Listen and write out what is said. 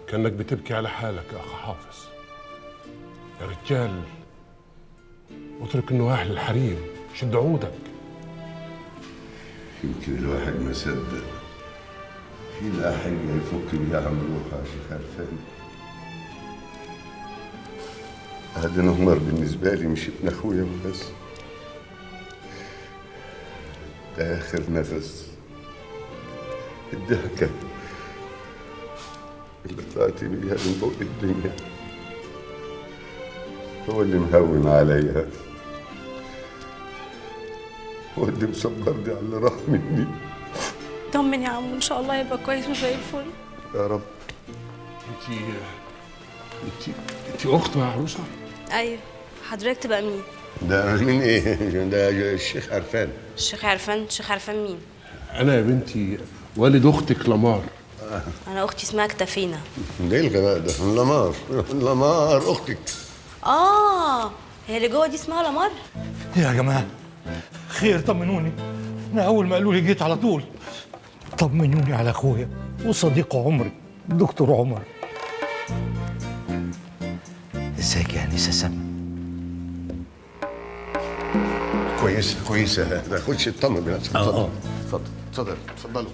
كأنك بتبكي على حالك يا أخ حافظ. يا رجال اترك النواح للحريم، شد عودك. يمكن الواحد ما صدق في لا حاجة يفك بيها عن روحه يا شيخ عرفان. هذا نهمر بالنسبة لي مش ابن أخويا بس، ده آخر نفس. الضحكة اللي طلعت بيها من بوق الدنيا هو اللي مهون عليا، هو اللي مصبرني على اللي راح مني. طمن يا عمو، ان شاء الله يبقى كويس وزي الفل. يا رب. انت اخت يا عروسه؟ ايوه. حضرتك تبقى مين؟ ده مين ايه؟ ده الشيخ عرفان. الشيخ عرفان؟ الشيخ عرفان مين؟ انا يا بنتي والد اختك لمار. انا اختي اسمها اكتفينا. ده ايه الغباء ده؟ لمار. لمار اختك. هي اللي جوه دي اسمها لمار؟ يا جماعة خير، طمنوني. أنا أول ما قالوا لي جيت على طول. طمنوني على أخويا وصديق عمري دكتور عمر. ازيك يا أنسة سامي؟ كويسة كويسة. خدش اطمن بنفسك. اتفضل اتفضل اتفضلوا.